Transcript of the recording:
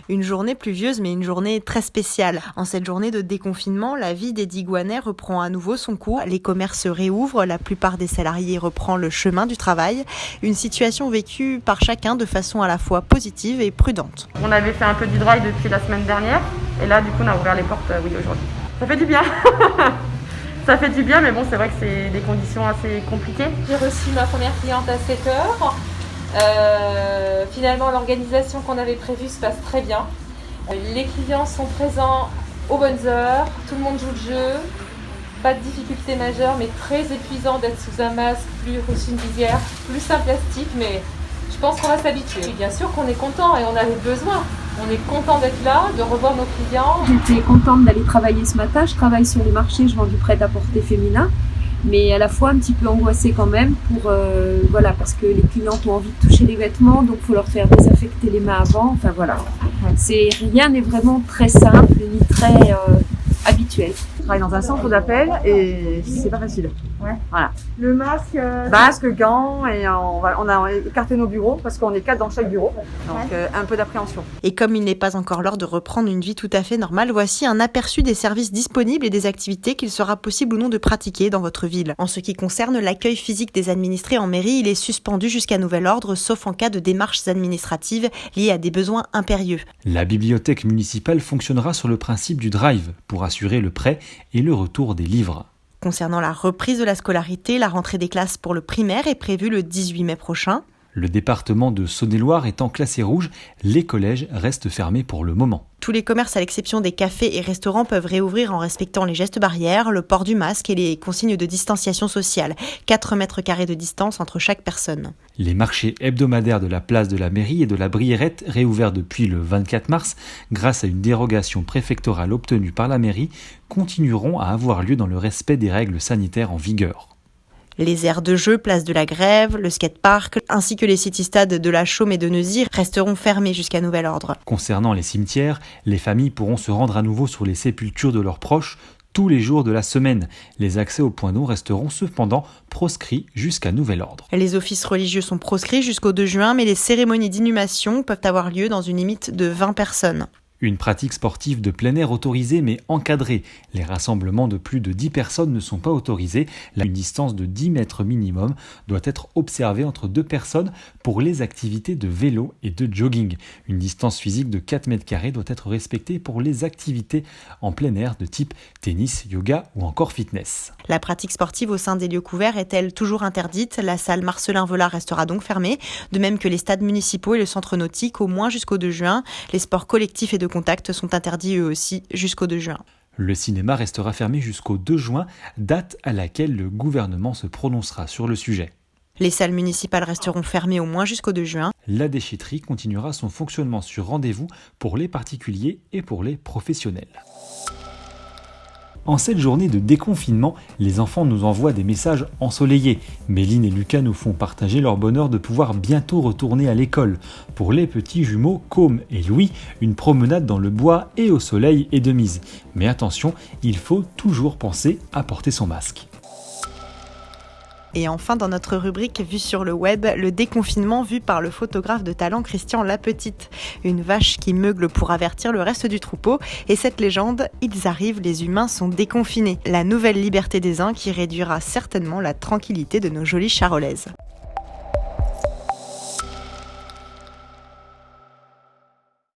Une journée pluvieuse, mais une journée très spéciale. En cette journée de déconfinement, la vie des Digoinais reprend à nouveau son cours. Les commerces se réouvrent, la plupart des salariés reprend le chemin du travail. Une situation vécue par chacun de façon à la fois positive et prudente. On avait fait un peu du drive depuis la semaine dernière, et là, du coup, on a ouvert les portes, aujourd'hui. Ça fait du bien. Ça fait du bien, mais bon, c'est vrai que c'est des conditions assez compliquées. J'ai reçu ma première cliente à 7h. Finalement, l'organisation qu'on avait prévue se passe très bien. Les clients sont présents aux bonnes heures, tout le monde joue le jeu. Pas de difficulté majeure, mais très épuisant d'être sous un masque, plus sous une visière, plus un plastique, mais je pense qu'on va s'habituer. Et bien sûr qu'on est content et on avait besoin. On est content d'être là, de revoir nos clients. J'étais contente d'aller travailler ce matin. Je travaille sur les marchés, je vends du prêt-à-porter féminin, mais à la fois un petit peu angoissée quand même parce que les clientes ont envie de toucher les vêtements, donc il faut leur faire désinfecter les mains avant. Enfin voilà, rien n'est vraiment très simple ni très habituel. Je travaille dans un centre d'appel et c'est pas facile. Ouais. Voilà. Le masque. Masque, gants, et on a écarté nos bureaux parce qu'on est 4 dans chaque bureau. Donc un peu d'appréhension. Et comme il n'est pas encore l'heure de reprendre une vie tout à fait normale, voici un aperçu des services disponibles et des activités qu'il sera possible ou non de pratiquer dans votre ville. En ce qui concerne l'accueil physique des administrés en mairie, il est suspendu jusqu'à nouvel ordre, sauf en cas de démarches administratives liées à des besoins impérieux. La bibliothèque municipale fonctionnera sur le principe du drive pour assurer le prêt et le retour des livres. Concernant la reprise de la scolarité, la rentrée des classes pour le primaire est prévue le 18 mai prochain. Le département de Saône-et-Loire étant classé rouge, les collèges restent fermés pour le moment. Tous les commerces à l'exception des cafés et restaurants peuvent réouvrir en respectant les gestes barrières, le port du masque et les consignes de distanciation sociale. 4 mètres carrés de distance entre chaque personne. Les marchés hebdomadaires de la place de la mairie et de la Brierette, réouverts depuis le 24 mars, grâce à une dérogation préfectorale obtenue par la mairie, continueront à avoir lieu dans le respect des règles sanitaires en vigueur. Les aires de jeu, place de la Grève, le skatepark, ainsi que les city-stades de la Chaume et de Neuzy resteront fermés jusqu'à nouvel ordre. Concernant les cimetières, les familles pourront se rendre à nouveau sur les sépultures de leurs proches tous les jours de la semaine. Les accès aux points d'eau resteront cependant proscrits jusqu'à nouvel ordre. Les offices religieux sont proscrits jusqu'au 2 juin, mais les cérémonies d'inhumation peuvent avoir lieu dans une limite de 20 personnes. Une pratique sportive de plein air autorisée mais encadrée. Les rassemblements de plus de 10 personnes ne sont pas autorisés. Une distance de 10 mètres minimum doit être observée entre 2 personnes pour les activités de vélo et de jogging. Une distance physique de 4 mètres carrés doit être respectée pour les activités en plein air de type tennis, yoga ou encore fitness. La pratique sportive au sein des lieux couverts est-elle toujours interdite? La salle Marcelin Vollard restera donc fermée, de même que les stades municipaux et le centre nautique au moins jusqu'au 2 juin. Les sports collectifs et de contact sont interdits eux aussi jusqu'au 2 juin. Le cinéma restera fermé jusqu'au 2 juin, date à laquelle le gouvernement se prononcera sur le sujet. Les salles municipales resteront fermées au moins jusqu'au 2 juin. La déchetterie continuera son fonctionnement sur rendez-vous pour les particuliers et pour les professionnels. En cette journée de déconfinement, les enfants nous envoient des messages ensoleillés. Méline et Lucas nous font partager leur bonheur de pouvoir bientôt retourner à l'école. Pour les petits jumeaux Côme et Louis, une promenade dans le bois et au soleil est de mise. Mais attention, il faut toujours penser à porter son masque. Et enfin, dans notre rubrique Vue sur le web, le déconfinement vu par le photographe de talent Christian Lapetite. Une vache qui meugle pour avertir le reste du troupeau. Et cette légende, ils arrivent, les humains sont déconfinés. La nouvelle liberté des uns qui réduira certainement la tranquillité de nos jolies charolaises.